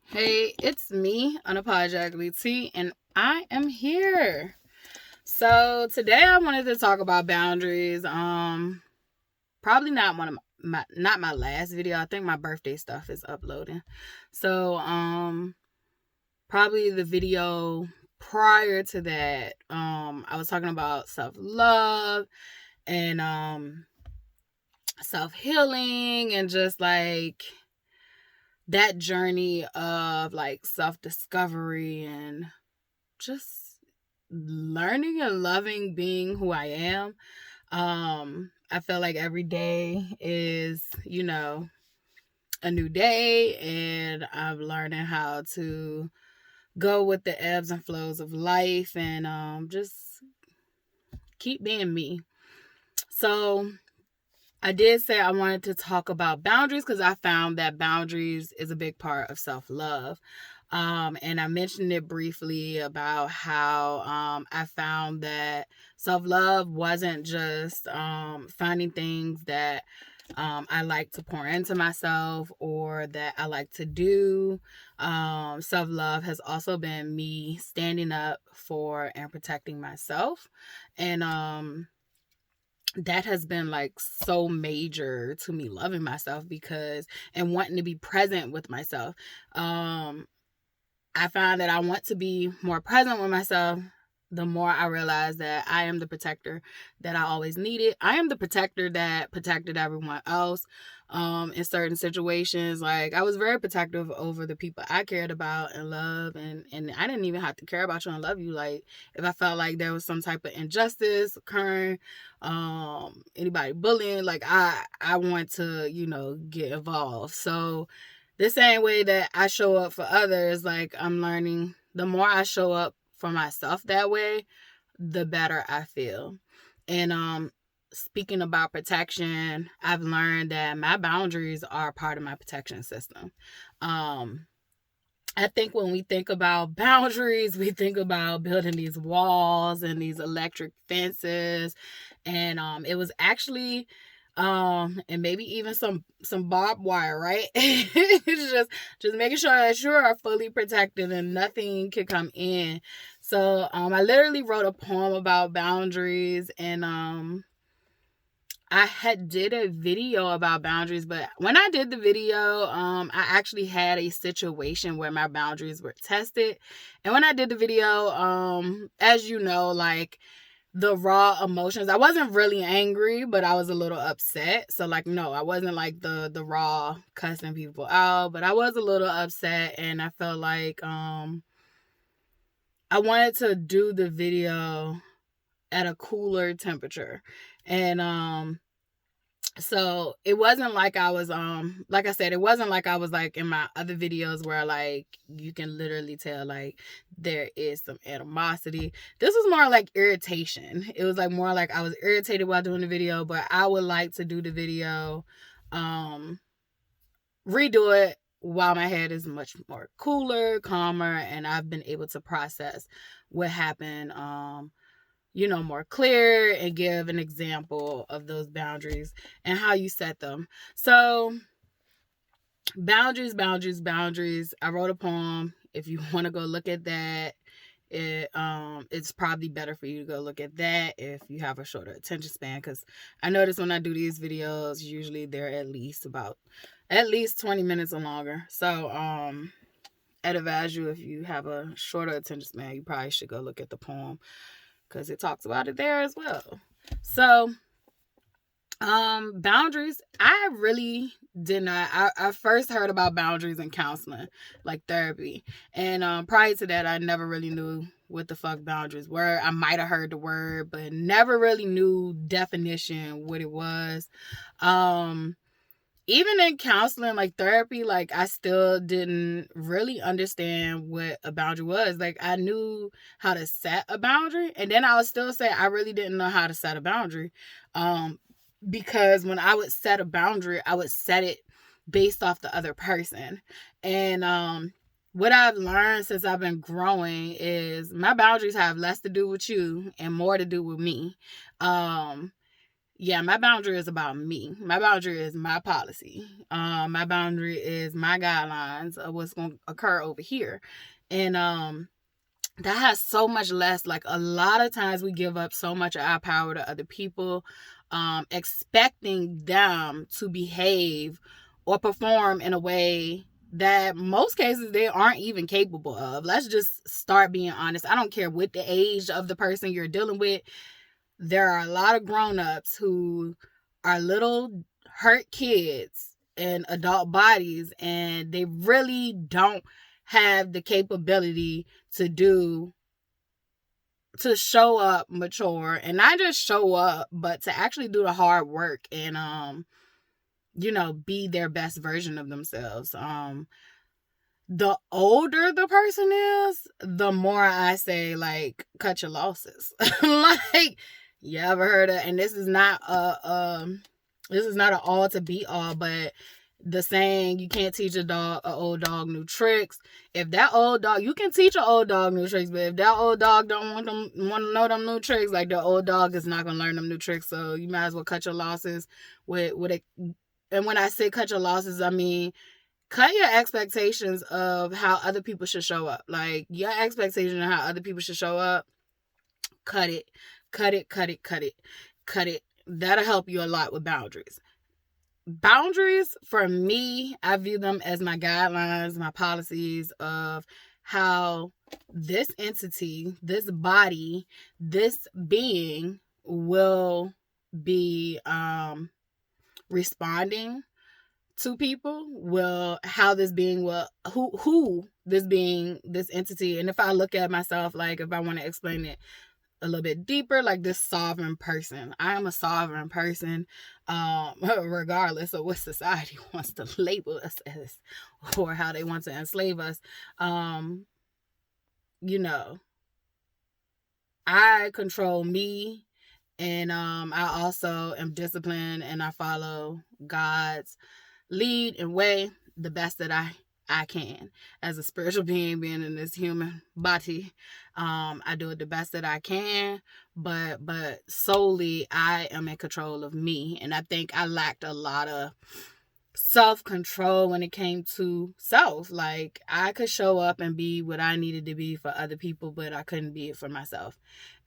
Hey, it's me, Unapologetically T, and I am here. So today I wanted to talk about boundaries. Probably not one of not my last video. I think my birthday stuff is uploading. So probably the video prior to that, I was talking about self-love and self-healing and just like that journey of like self-discovery and just learning and loving being who I am. I feel like every day is, a new day, and I'm learning how to go with the ebbs and flows of life and just keep being me. So I did say I wanted to talk about boundaries because I found that boundaries is a big part of self-love. And I mentioned it briefly about how I found that self-love wasn't just finding things that I like to pour into myself or that I like to do. Self-love has also been me standing up for and protecting myself. And that has been like so major to me loving myself because and wanting to be present with myself. I found that I want to be more present with myself the more I realize that I am the protector that I always needed. I am the protector that protected everyone else in certain situations. Like, I was very protective over the people I cared about and loved, and I didn't even have to care about you and love you. Like, if I felt like there was some type of injustice occurring, anybody bullying, like I want to, get involved. So the same way that I show up for others, like I'm learning the more I show up for myself that way, the better I feel. And speaking about protection, I've learned that my boundaries are part of my protection system. I think when we think about boundaries, we think about building these walls and these electric fences. And it was actually and maybe even some barbed wire, right? It's just making sure that you are fully protected and nothing can come in. So I literally wrote a poem about boundaries, and I had did a video about boundaries, but when I did the video, I actually had a situation where my boundaries were tested. And when I did the video, as you know, like the raw emotions, I wasn't really angry, but I was a little upset. So like, no, I wasn't like the raw cussing people out, but I was a little upset, and I felt like I wanted to do the video at a cooler temperature. And so it wasn't like I was like I said, it wasn't like I was like in my other videos where like you can literally tell like there is some animosity. This was more like irritation. It was like more like I was irritated while doing the video, but I would like to do the video, redo it while my head is much more cooler, calmer, and I've been able to process what happened more clear and give an example of those boundaries and how you set them. So boundaries. I wrote a poem. If you want to go look at that, it's probably better for you to go look at that if you have a shorter attention span, because I notice when I do these videos, usually they're at least 20 minutes or longer. So I'd advise you, if you have a shorter attention span, you probably should go look at the poem because it talks about it there as well. So boundaries, I really did not. I first heard about boundaries in counseling, like therapy. And prior to that, I never really knew what the fuck boundaries were. I might have heard the word, but never really knew definition what it was. Even in counseling, like therapy, like I still didn't really understand what a boundary was. Like I knew how to set a boundary, and then I would still say I really didn't know how to set a boundary. Because when I would set a boundary, I would set it based off the other person. And what I've learned since I've been growing is my boundaries have less to do with you and more to do with me. yeah, my boundary is about me. My boundary is my policy. My boundary is my guidelines of what's going to occur over here. And that has so much less, like, a lot of times we give up so much of our power to other people, expecting them to behave or perform in a way that most cases they aren't even capable of. Let's just start being honest. I don't care what the age of the person you're dealing with. There are a lot of grown-ups who are little hurt kids in adult bodies, and they really don't have the capability to show up mature, and not just show up, but to actually do the hard work and be their best version of themselves. The older the person is, the more I say, like, cut your losses. Like, you ever heard of, and this is not an all to be all, but the saying, you can't teach an old dog new tricks. If that old dog, you can teach an old dog new tricks, but if that old dog don't want to know them new tricks, like, the old dog is not gonna learn them new tricks. So you might as well cut your losses with it. And when I say cut your losses, I mean cut your expectations of how other people should show up. Like, your expectation of how other people should show up, cut it. That'll help you a lot with boundaries. Boundaries, for me, I view them as my guidelines, my policies of how this entity, this body, this being will be responding to people, how this being will, who this being, this entity. And if I look at myself, like, if I want to explain it a little bit deeper, like, this sovereign person. I am a sovereign person, regardless of what society wants to label us as or how they want to enslave us. I control me, and I also am disciplined, and I follow God's lead and way the best that I can. As a spiritual being in this human body, I do it the best that I can, but solely I am in control of me. And I think I lacked a lot of self-control when it came to self. Like, I could show up and be what I needed to be for other people, but I couldn't be it for myself.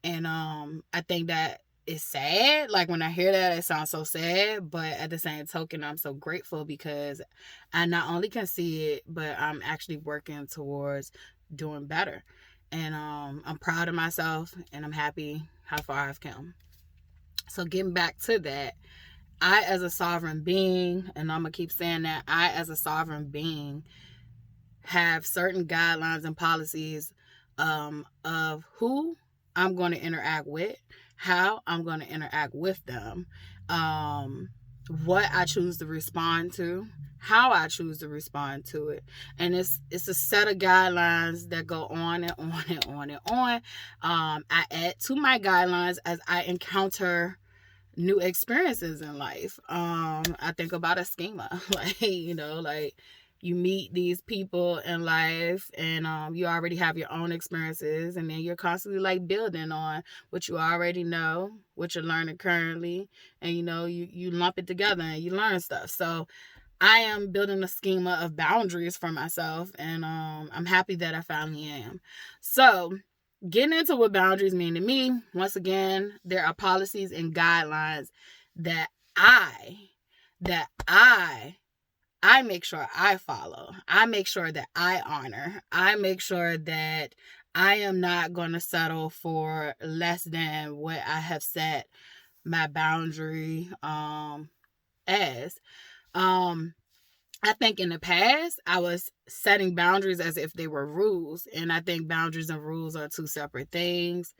And I think that it's sad. Like, when I hear that, it sounds so sad, but at the same token, I'm so grateful because I not only can see it, but I'm actually working towards doing better. And I'm proud of myself, and I'm happy how far I've come. So getting back to that, I, as a sovereign being, and I'm gonna keep saying that, I, as a sovereign being, have certain guidelines and policies of who I'm going to interact with, how I'm going to interact with them, what I choose to respond to, how I choose to respond to it. And it's a set of guidelines that go on and on and on and on. I add to my guidelines as I encounter new experiences in life. I think about a schema, like you meet these people in life, and you already have your own experiences, and then you're constantly, like, building on what you already know, what you're learning currently, and you lump it together and you learn stuff. So I am building a schema of boundaries for myself, and I'm happy that I finally am. So getting into what boundaries mean to me, once again, there are policies and guidelines that I make sure I follow. I make sure that I honor. I make sure that I am not going to settle for less than what I have set my boundary as. I think in the past, I was setting boundaries as if they were rules. And I think boundaries and rules are two separate things.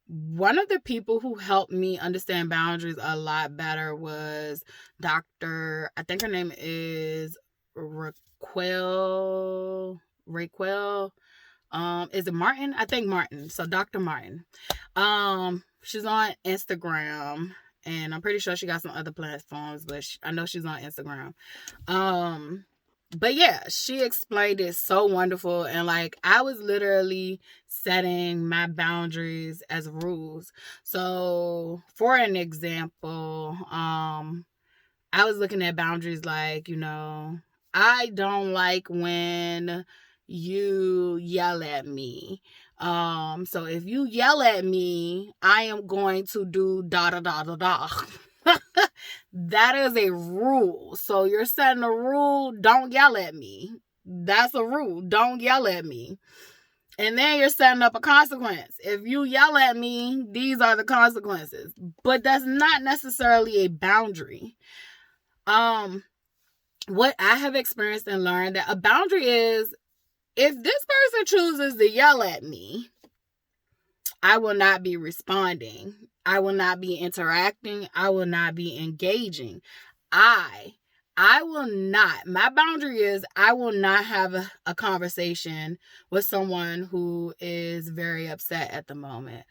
One of the people who helped me understand boundaries a lot better was Dr. I think her name is Raquel. Is it Martin? I think Martin. So Dr. Martin. She's on Instagram, and I'm pretty sure she got some other platforms, but I know she's on Instagram. But yeah, she explained it so wonderful. And like, I was literally setting my boundaries as rules. So for an example, I was looking at boundaries like, I don't like when you yell at me. So if you yell at me, I am going to do da da da da da. That is a rule. So you're setting a rule, don't yell at me. That's a rule. Don't yell at me. And then you're setting up a consequence. If you yell at me, these are the consequences. But that's not necessarily a boundary. What I have experienced and learned that a boundary is, if this person chooses to yell at me, I will not be responding. I will not be interacting. I will not be engaging. I will not. My boundary is, I will not have a conversation with someone who is very upset at the moment.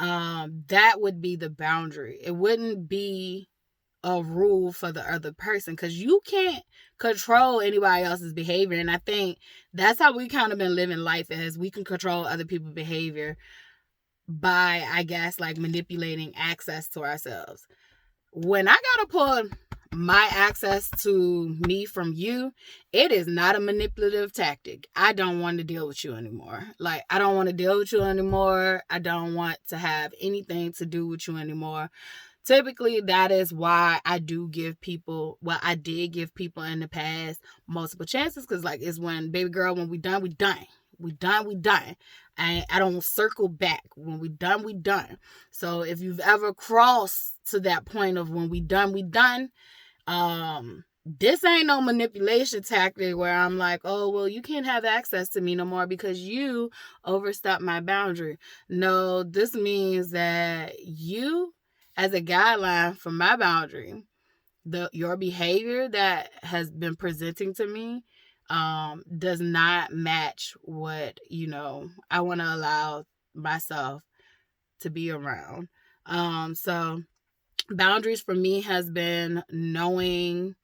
That would be the boundary. It wouldn't be a rule for the other person, because you can't control anybody else's behavior. And I think that's how we kind of been living life, as we can control other people's behavior by, I guess, like manipulating access to ourselves. When I gotta pull my access to me from you, it is not a manipulative tactic. I don't want to deal with you anymore. Like, I don't want to deal with you anymore. I don't want to have anything to do with you anymore. Typically, that is why I did give people in the past multiple chances, because like, it's when, baby girl, when we done, we done. We done. I don't circle back. When we done, we done. So if you've ever crossed to that point of when we done, this ain't no manipulation tactic where I'm like, oh, well, you can't have access to me no more because you overstepped my boundary. No, this means that you, as a guideline for my boundary, your behavior that has been presenting to me does not match what, I want to allow myself to be around. So boundaries for me has been knowing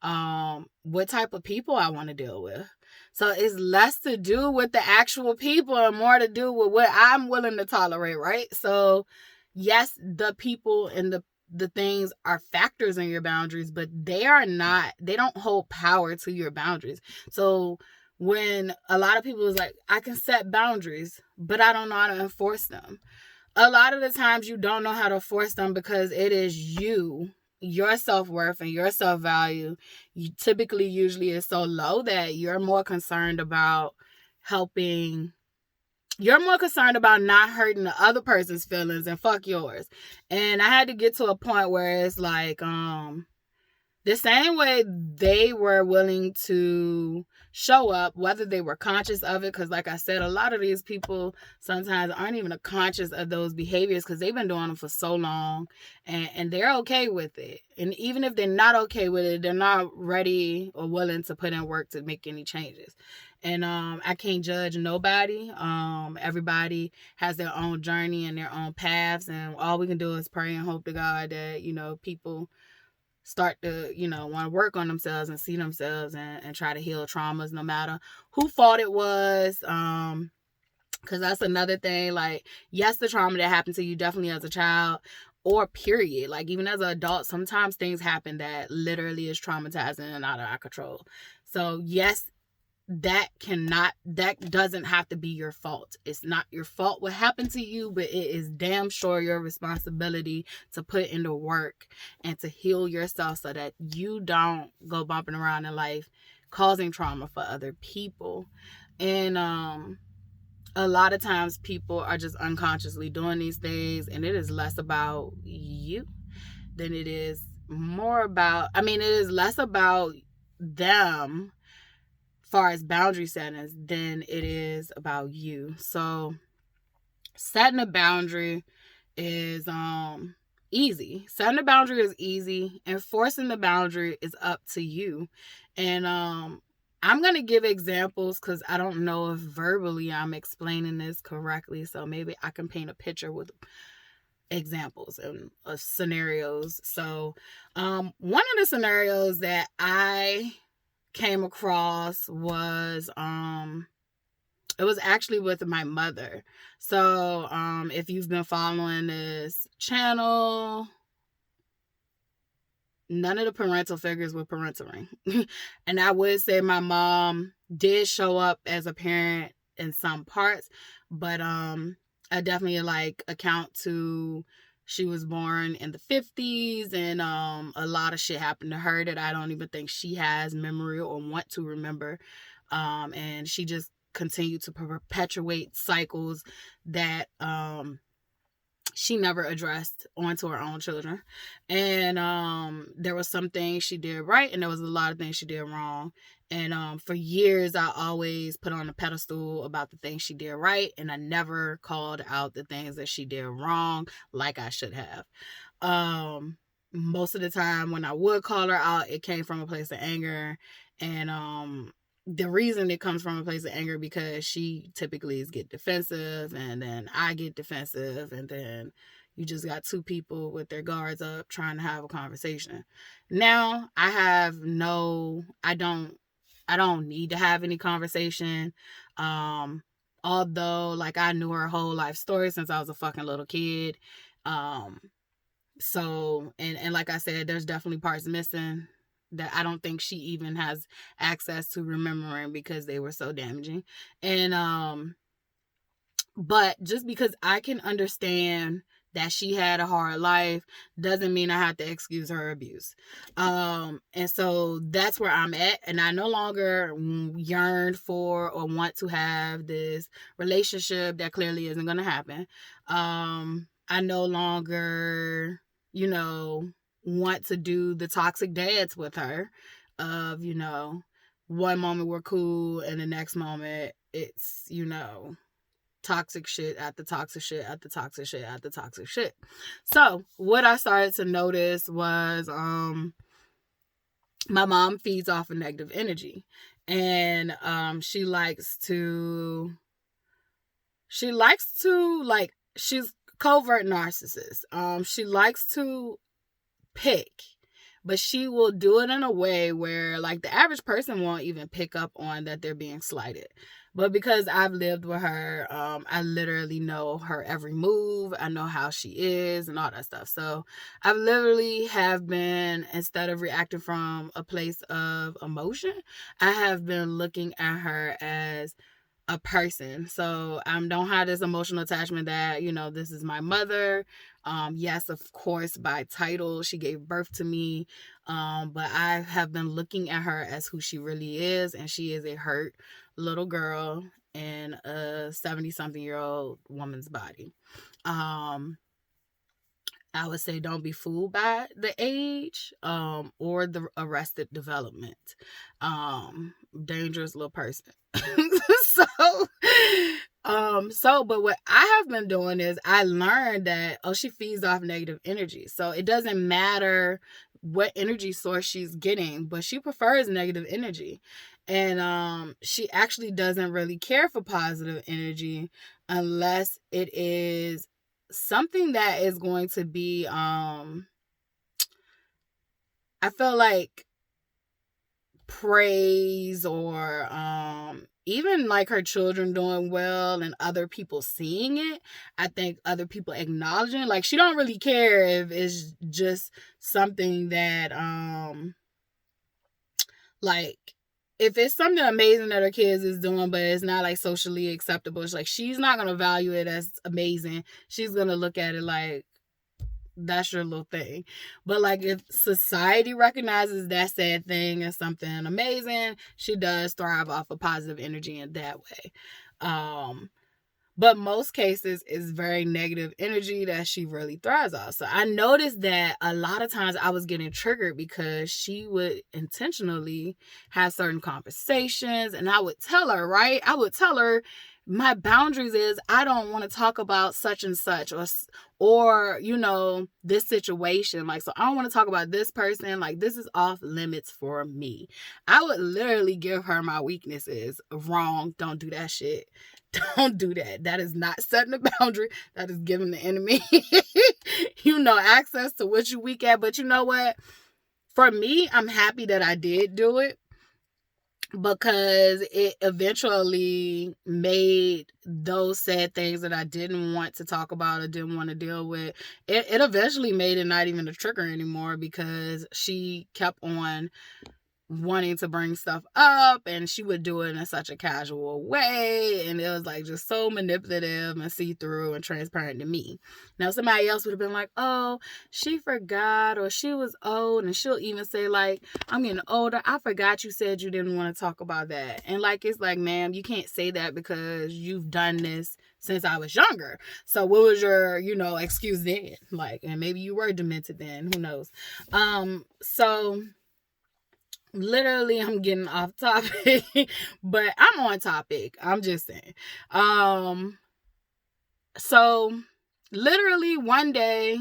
what type of people I want to deal with. So it's less to do with the actual people and more to do with what I'm willing to tolerate, right? So yes, the people and the things are factors in your boundaries, but they don't hold power to your boundaries. So when a lot of people is like, I can set boundaries, but I don't know how to enforce them. A lot of the times you don't know how to force them because it is your self-worth and your self-value usually is so low that you're more concerned about not hurting the other person's feelings and fuck yours. And I had to get to a point where it's like, the same way they were willing to show up, whether they were conscious of it, because like I said, a lot of these people sometimes aren't even conscious of those behaviors because they've been doing them for so long, and they're okay with it. And even if they're not okay with it, they're not ready or willing to put in work to make any changes. And I can't judge nobody. Everybody has their own journey and their own paths, and all we can do is pray and hope to God that people start to, want to work on themselves and see themselves and try to heal traumas, no matter who fault it was. Because that's another thing. Like, yes, the trauma that happened to you definitely as a child or period. Like, even as an adult, sometimes things happen that literally is traumatizing and out of our control. So yes, that doesn't have to be your fault. It's not your fault what happened to you, but it is damn sure your responsibility to put in the work and to heal yourself so that you don't go bumping around in life causing trauma for other people. And a lot of times people are just unconsciously doing these things, and it is less about you than it is it is less about them far as boundary settings than it is about you. So setting a boundary is easy. Setting a boundary is easy. Enforcing the boundary is up to you. And I'm going to give examples because I don't know if verbally I'm explaining this correctly. So maybe I can paint a picture with examples and scenarios. So one of the scenarios that I came across was it was actually with my mother. So if you've been following this channel, none of the parental figures were parenting. And I would say my mom did show up as a parent in some parts, but I definitely like account to she was born in the 50s, and a lot of shit happened to her that I don't even think she has memory or want to remember. And she just continued to perpetuate cycles that she never addressed onto her own children. And there was some things she did right, and there was a lot of things she did wrong. And for years, I always put on a pedestal about the things she did right, and I never called out the things that she did wrong like I should have. Most of the time when I would call her out, it came from a place of anger. And the reason it comes from a place of anger because she typically get defensive, and then I get defensive, and then you just got two people with their guards up trying to have a conversation. Now I don't need to have any conversation. Although like I knew her whole life story since I was a fucking little kid. So and like I said, there's definitely parts missing that I don't think she even has access to remembering because they were so damaging. And but just because I can understand that she had a hard life doesn't mean I have to excuse her abuse. And so that's where I'm at, and I no longer yearn for or want to have this relationship that clearly isn't going to happen. I no longer, want to do the toxic dance with her of, one moment we're cool and the next moment it's, toxic shit at the toxic shit at the toxic shit at the toxic shit. So what I started to notice was my mom feeds off of negative energy, and she likes to like, she's covert narcissist. She likes to pick, but she will do it in a way where like the average person won't even pick up on that they're being slighted. But because I've lived with her, I literally know her every move. I know how she is and all that stuff. So I've literally have been, instead of reacting from a place of emotion, I have been looking at her as a person. So I don't have this emotional attachment that, this is my mother. Yes, of course, by title, she gave birth to me. But I have been looking at her as who she really is. And she is a hurt little girl in a 70-something-year-old woman's body. I would say don't be fooled by the age or the arrested development. Dangerous little person. But what I have been doing is I learned that, she feeds off negative energy. So it doesn't matter what energy source she's getting, but she prefers negative energy. And she actually doesn't really care for positive energy unless it is something that is going to be, I feel like praise, or even like her children doing well and other people seeing it. I think other people acknowledging, like, she don't really care if it's just something that like, if it's something amazing that her kids is doing, but it's not like socially acceptable, it's like she's not gonna value it as amazing. She's gonna look at it like, that's your little thing. But like, if society recognizes that sad thing as something amazing, she does thrive off of positive energy in that way. But most cases is very negative energy that she really thrives off. So I noticed that a lot of times I was getting triggered because she would intentionally have certain conversations, and I would tell her, right? I would tell her, my boundaries is I don't want to talk about such and such, or this situation. Like, so I don't want to talk about this person. Like, this is off limits for me. I would literally give her my weaknesses. Wrong. Don't do that shit. Don't do that. That is not setting a boundary. That is giving the enemy, access to what you weak at. But you know what? For me, I'm happy that I did do it. because it eventually made those sad things that I didn't want to talk about or didn't want to deal with. It eventually made it not even a trigger anymore, because she kept on wanting to bring stuff up, and she would do it in such a casual way, and it was like just so manipulative and see-through and transparent to me. Now somebody else would have been like, oh, she forgot, or she was old, and she'll even say like, I'm getting older, I forgot you said you didn't want to talk about that. And like, it's like, ma'am, you can't say that because you've done this since I was younger. So what was your, excuse then? Like, and maybe you were demented then, who knows? So literally I'm getting off topic, but I'm on topic. I'm just saying. So literally one day,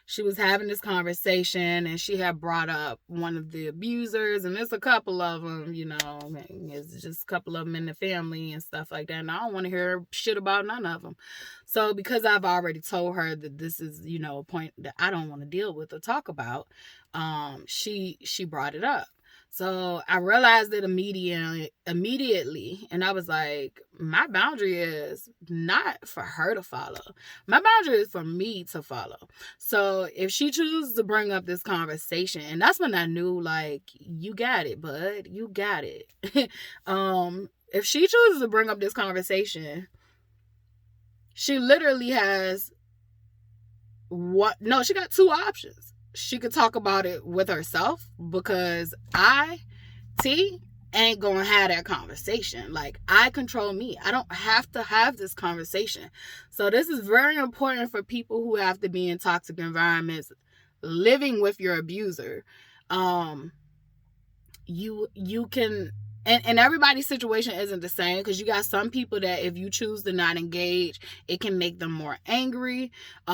she was having this conversation, and she had brought up one of the abusers, and there's a couple of them, it's just a couple of them in the family and stuff like that, and I don't want to hear shit about none of them. So because I've already told her that this is, a point that I don't want to deal with or talk about, she brought it up. So I realized it immediately, and I was like, my boundary is not for her to follow. My boundary is for me to follow. So if she chooses to bring up this conversation, and that's when I knew, like, you got it, bud. You got it. If she chooses to bring up this conversation, she literally has she got two options. She could talk about it with herself, because T, ain't gonna have that conversation. Like, I control me. I don't have to have this conversation. So this is very important for people who have to be in toxic environments, living with your abuser. You can, and everybody's situation isn't the same, because you got some people that if you choose to not engage, it can make them more angry.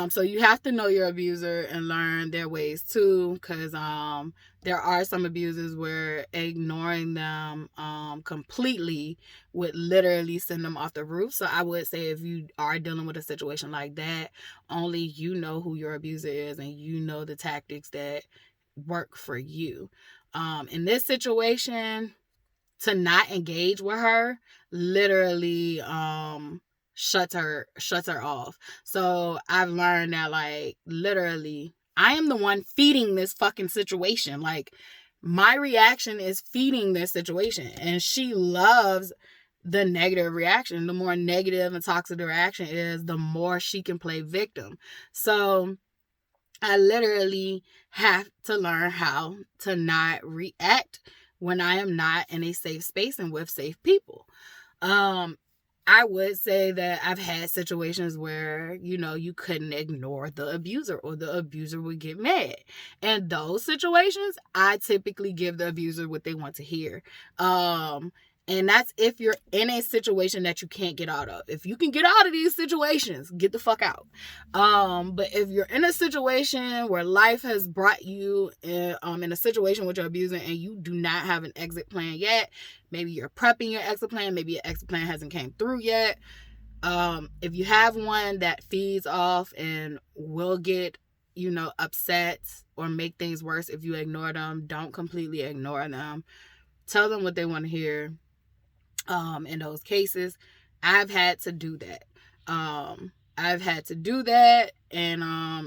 So you have to know your abuser and learn their ways too, because there are some abusers where ignoring them completely would literally send them off the roof. So I would say, if you are dealing with a situation like that, only you know who your abuser is, and you know the tactics that work for you. In this situation, to not engage with her literally shuts her off. So I've learned that, like, literally I am the one feeding this fucking situation. Like, my reaction is feeding this situation, and she loves the negative reaction. The more negative and toxic the reaction is, the more she can play victim. So I literally have to learn how to not react when I am not in a safe space and with safe people. I would say that I've had situations where, you couldn't ignore the abuser, or the abuser would get mad. And those situations, I typically give the abuser what they want to hear. And that's if you're in a situation that you can't get out of. If you can get out of these situations, get the fuck out. But if you're in a situation where life has brought you in a situation with your abuser, and you do not have an exit plan yet, maybe you're prepping your exit plan, maybe your exit plan hasn't came through yet. If you have one that feeds off and will get, upset or make things worse if you ignore them, don't completely ignore them. Tell them what they want to hear. In those cases, I've had to do that. And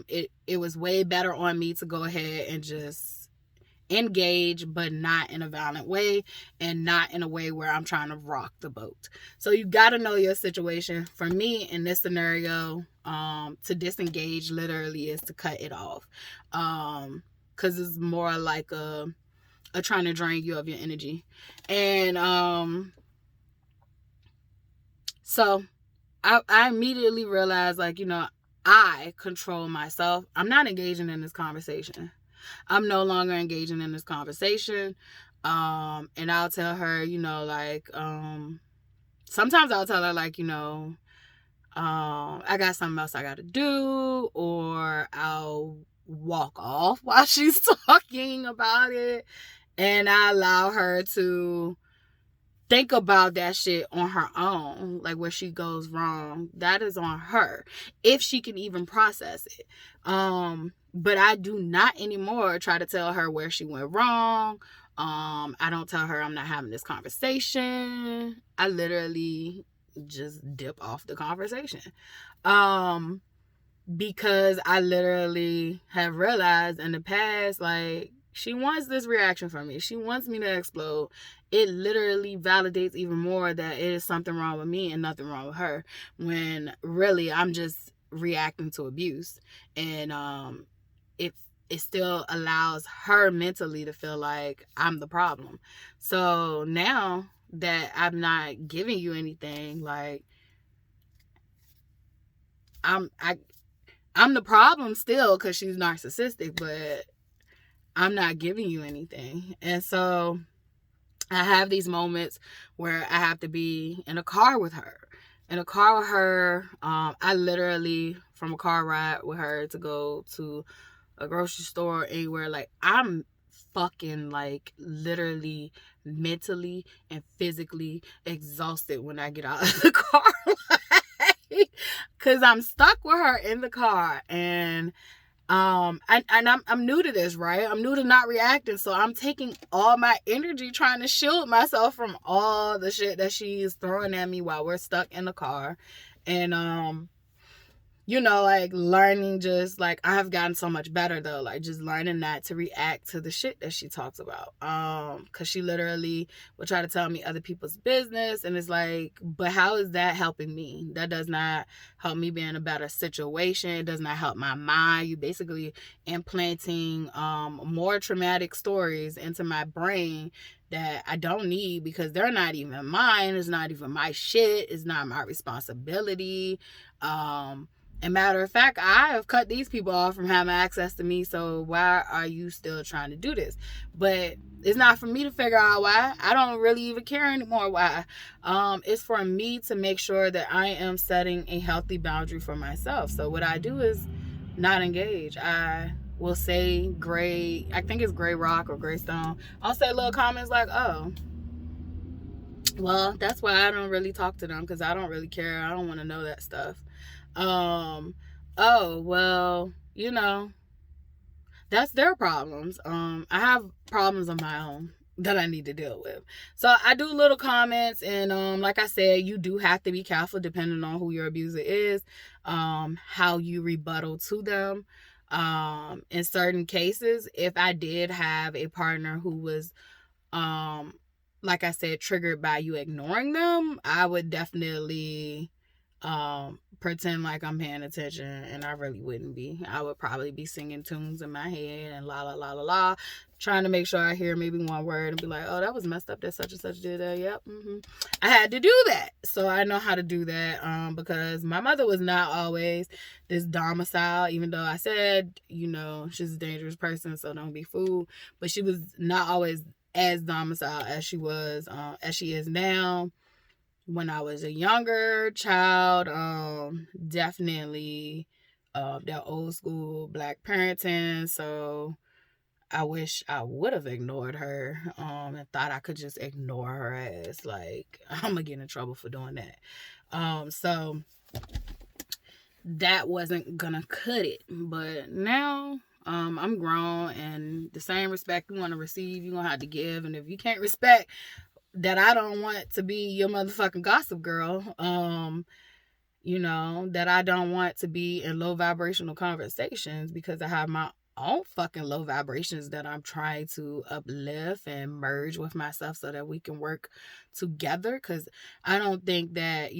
it was way better on me to go ahead and just engage, but not in a violent way, and not in a way where I'm trying to rock the boat. So you got to know your situation. For me, in this scenario, to disengage literally is to cut it off, because it's more like a trying to drain you of your energy. And so I immediately realized, like, I control myself. I'm not engaging in this conversation. I'm no longer engaging in this conversation. And I'll tell her, sometimes I'll tell her, like, I got something else I got to do, or I'll walk off while she's talking about it, and I allow her to think about that shit on her own, like where she goes wrong. That is on her, if she can even process it. But I do not anymore try to tell her where she went wrong, I don't tell her I'm not having this conversation. I literally just dip off the conversation. Because I literally have realized in the past, like, she wants this reaction from me. She wants me to explode. It literally validates even more that it is something wrong with me and nothing wrong with her, when really I'm just reacting to abuse. And it still allows her mentally to feel like I'm the problem. So now that I'm not giving you anything, like, I'm the problem still because she's narcissistic, but I'm not giving you anything. And so I have these moments where I have to be in a car with her. I literally, from a car ride with her to go to a grocery store, anywhere, like, I'm fucking, like, literally mentally and physically exhausted when I get out of the car. Because I'm stuck with her in the car. And I'm new to this, right? I'm new to not reacting, so I'm taking all my energy trying to shield myself from all the shit that she's throwing at me while we're stuck in the car. And like, learning, just like, I have gotten so much better though, like, just learning not to react to the shit that she talks about, because she literally will try to tell me other people's business, and it's like, but how is that helping me? That does not help me be in a better situation. It does not help my mind. You basically implanting more traumatic stories into my brain that I don't need, because they're not even mine. It's not even my shit. It's not my responsibility. And matter of fact, I have cut these people off from having access to me, so why are you still trying to do this? But it's not for me to figure out why. I don't really even care anymore why. It's for me to make sure that I am setting a healthy boundary for myself. So what I do is not engage. I will say gray, I think it's gray rock or gray stone. I'll say little comments like, oh, well, that's why I don't really talk to them, because I don't really care. I don't want to know that stuff. Oh, well, that's their problems. I have problems of my own that I need to deal with. So I do little comments, and like I said, you do have to be careful depending on who your abuser is, how you rebuttal to them. In certain cases, if I did have a partner who was like I said, triggered by you ignoring them, I would definitely pretend like I'm paying attention, and I really wouldn't be. I would probably be singing tunes in my head and la la la la la, trying to make sure I hear maybe one word and be like, oh, that was messed up that such and such did that. Yep. I had to do that, so I know how to do that, because my mother was not always this domicile, even though I said, she's a dangerous person, so don't be fooled, but she was not always as domicile as she is now. When I was a younger child, definitely that old school black parenting. So I wish I would have ignored her, and thought I could just ignore her ass. Like, I'm gonna get in trouble for doing that. So that wasn't gonna cut it. But now I'm grown, and the same respect you want to receive, you're gonna have to give. And if you can't respect that, I don't want to be your motherfucking gossip girl, that I don't want to be in low vibrational conversations, because I have my own fucking low vibrations that I'm trying to uplift and merge with myself so that we can work together. Because I don't think that,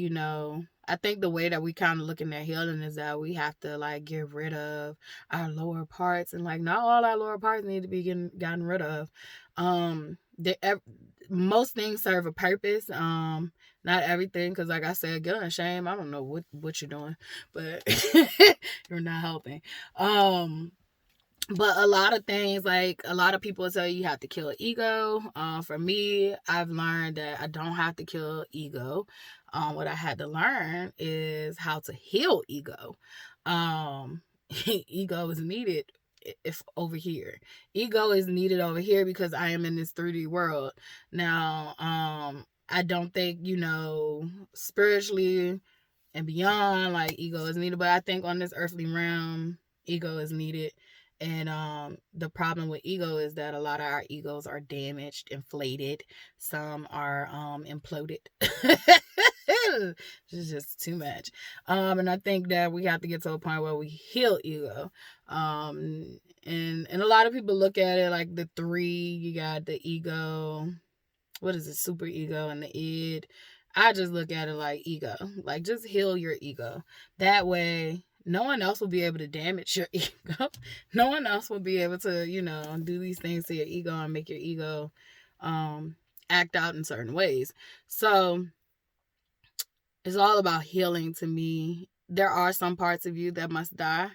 I think the way that we kind of looking at healing is that we have to, like, get rid of our lower parts, and, like, not all our lower parts need to be gotten rid of. Most things serve a purpose. Not everything, because like I said, guilt and shame, I don't know what you're doing, but you're not helping. But a lot of things, like, a lot of people tell you have to kill ego. For me, I've learned that I don't have to kill ego. What I had to learn is how to heal ego. Ego is needed if over here. Ego is needed over here because I am in this 3D world. Now, I don't think, spiritually and beyond, like, ego is needed, but I think on this earthly realm, ego is needed. And the problem with ego is that a lot of our egos are damaged, inflated. Some are imploded. It's just too much. And I think that we have to get to a point where we heal ego. And a lot of people look at it like the three. You got the ego. What is it? Super ego and the id. I just look at it like ego. Like, just heal your ego. That way, no one else will be able to damage your ego. No one else will be able to, do these things to your ego and make your ego act out in certain ways. So it's all about healing to me. There are some parts of you that must die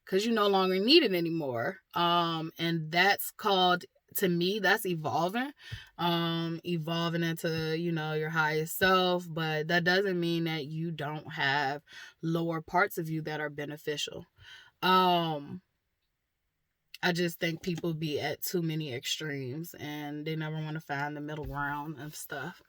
because you no longer need it anymore. And that's called, to me, that's evolving. Evolving into, your highest self. But that doesn't mean that you don't have lower parts of you that are beneficial. I just think people be at too many extremes and they never want to find the middle ground of stuff.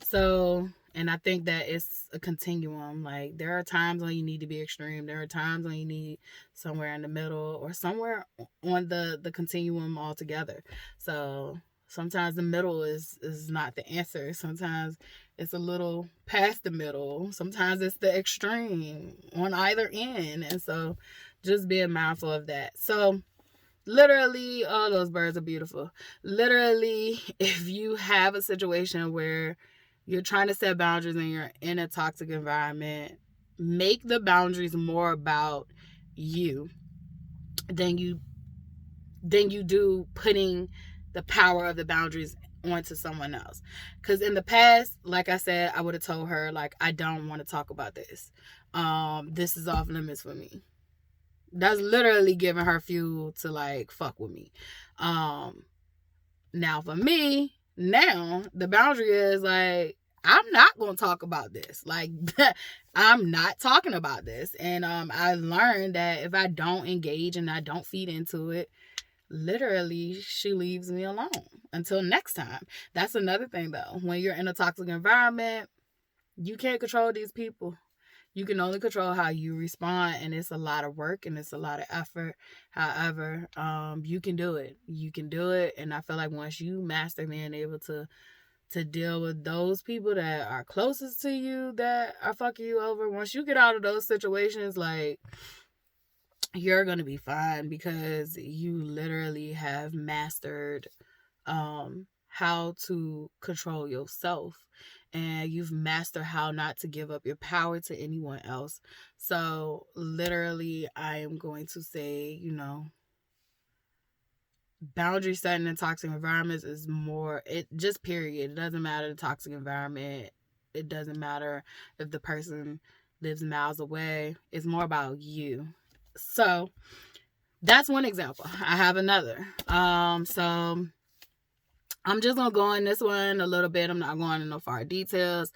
So, and I think that it's a continuum. Like, there are times when you need to be extreme. There are times when you need somewhere in the middle or somewhere on the continuum altogether. So sometimes the middle is not the answer. Sometimes it's a little past the middle. Sometimes it's the extreme on either end. And so just being mindful of that. So literally, oh, those birds are beautiful. Literally, if you have a situation where you're trying to set boundaries and you're in a toxic environment, make the boundaries more about you than you do putting the power of the boundaries onto someone else. Because in the past, like I said, I would have told her, like, I don't want to talk about this. This is off limits for me. That's literally giving her fuel to, like, fuck with me. Now for me, now the boundary is like, I'm not going to talk about this. Like, I'm not talking about this. And I learned that if I don't engage and I don't feed into it, literally she leaves me alone until next time. That's another thing, though. When you're in a toxic environment, you can't control these people. You can only control how you respond, and it's a lot of work and it's a lot of effort. However, you can do it. You can do it, and I feel like once you master being able to deal with those people that are closest to you that are fucking you over, once you get out of those situations, like, you're gonna be fine because you literally have mastered how to control yourself, and you've mastered how not to give up your power to anyone else. So literally, I am going to say, boundary setting in toxic environments is more, it just period. It doesn't matter the toxic environment. It doesn't matter if the person lives miles away. It's more about you. So that's one example. I have another. So I'm just gonna go in this one a little bit. I'm not going into no far details.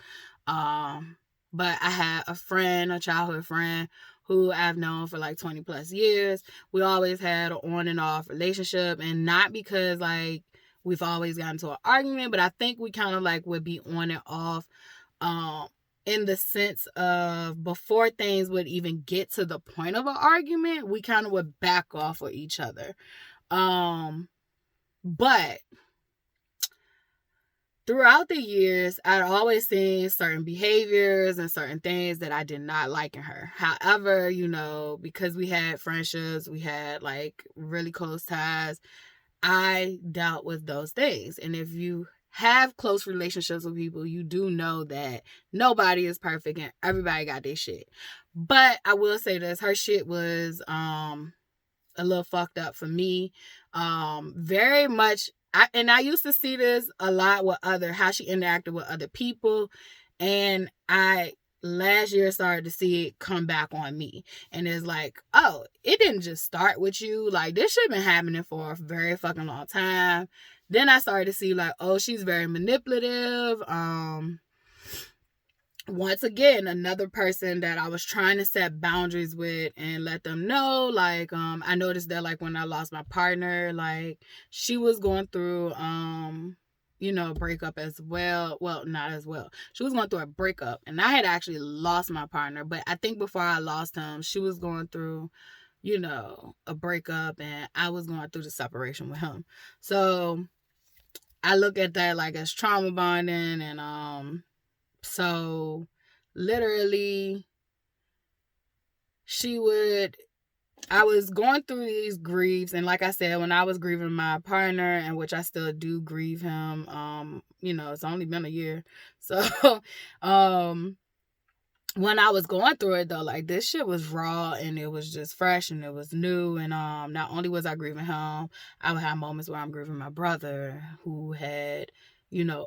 But I had a childhood friend who I've known for like 20 plus years. We always had an on and off relationship, and not because like we've always gotten into an argument, but I think we kind of like would be on and off in the sense of before things would even get to the point of an argument, we kind of would back off of each other. But throughout the years, I'd always seen certain behaviors and certain things that I did not like in her. However, because we had friendships, we had like really close ties, I dealt with those things. And if you have close relationships with people, you do know that nobody is perfect and everybody got their shit. But I will say this, her shit was a little fucked up for me. Very much. I used to see this a lot with how she interacted with other people. And I last year started to see it come back on me. And it's like, oh, it didn't just start with you. Like, this shit been happening for a very fucking long time. Then I started to see like, oh, she's very manipulative. Once again, another person that I was trying to set boundaries with and let them know, like, I noticed that like when I lost my partner, like she was going through, a breakup as well. Well, not as well. She was going through a breakup, and I had actually lost my partner, but I think before I lost him, she was going through a breakup, and I was going through the separation with him. So I look at that like as trauma bonding. And so literally I was going through these griefs, and like I said, when I was grieving my partner, and which I still do grieve him, it's only been a year. So when I was going through it though, like, this shit was raw, and it was just fresh, and it was new. And not only was I grieving him, I would have moments where I'm grieving my brother who had,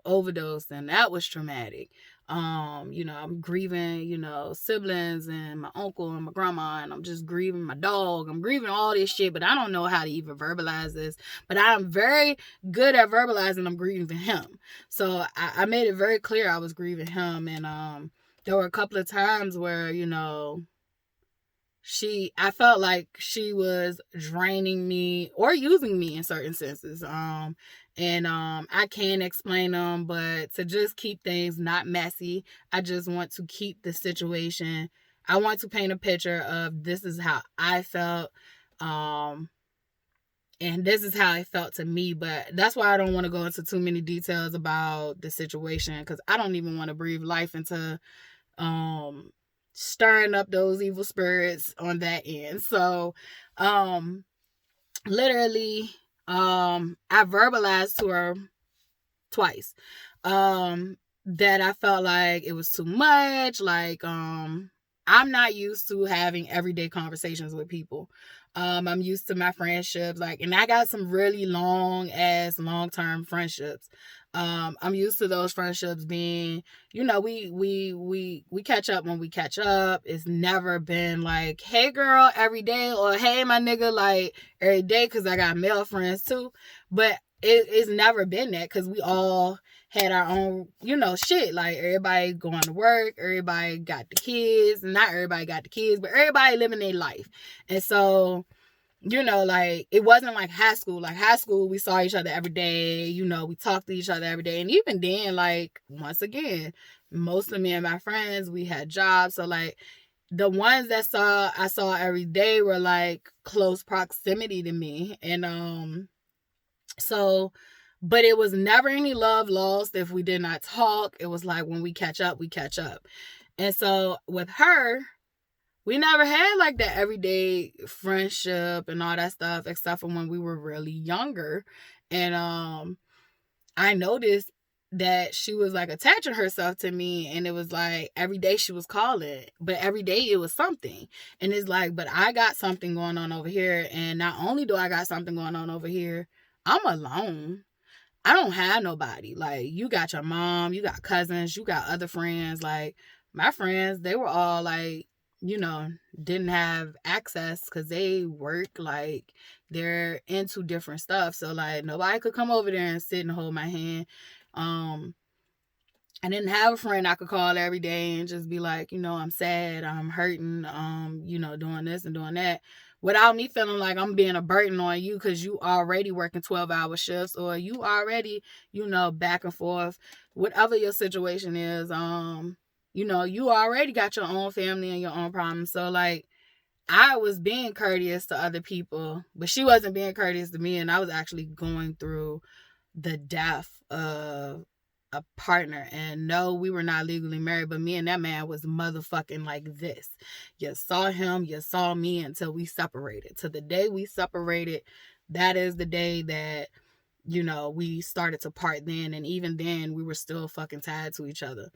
overdosed, and that was traumatic. I'm grieving, siblings and my uncle and my grandma, and I'm just grieving my dog. I'm grieving all this shit, but I don't know how to even verbalize this. But I'm very good at verbalizing I'm grieving him. So I made it very clear I was grieving him. And there were a couple of times where, I felt like she was draining me or using me in certain senses. I can't explain them, but to just keep things not messy, I just want to keep the situation. I want to paint a picture of this is how I felt. And this is how it felt to me. But that's why I don't want to go into too many details about the situation, because I don't even want to breathe life into stirring up those evil spirits on that end. So literally I verbalized to her twice that I felt like it was too much. Like I'm not used to having everyday conversations with people. I'm used to my friendships, and I got some really long-term friendships. I'm used to those friendships being, we catch up when we catch up. It's never been like, hey girl, every day, or hey my nigga, like every day, because I got male friends too. But it's never been that, because we all had our own, shit. Like, everybody going to work, everybody got the kids. Not everybody got the kids, but everybody living their life. And so, it wasn't like high school. Like, high school, we saw each other every day. We talked to each other every day. And even then, like, once again, most of me and my friends, we had jobs. So, like, the ones that I saw every day were, like, close proximity to me. And, so, but it was never any love lost if we did not talk. It was like, when we catch up, we catch up. And so with her, we never had like that everyday friendship and all that stuff, except for when we were really younger. And I noticed that she was like attaching herself to me, and it was like every day she was calling, but every day it was something. And it's like, but I got something going on over here, and not only do I got something going on over here, I'm alone. I don't have nobody. Like, you got your mom, you got cousins, you got other friends. Like, my friends, they were all like, didn't have access because they work, like, they're into different stuff. So, like, nobody could come over there and sit and hold my hand. I didn't have a friend I could call every day and just be like, I'm sad, I'm hurting, doing this and doing that, without me feeling like I'm being a burden on you because you already working 12-hour shifts, or you already, back and forth, whatever your situation is. You already got your own family and your own problems. So, like, I was being courteous to other people, but she wasn't being courteous to me, and I was actually going through the death of a partner. And no, we were not legally married, but me and that man was motherfucking like this. You saw him, you saw me, until we separated. To the day we separated, that is the day that, we started to part then. And even then, we were still fucking tied to each other.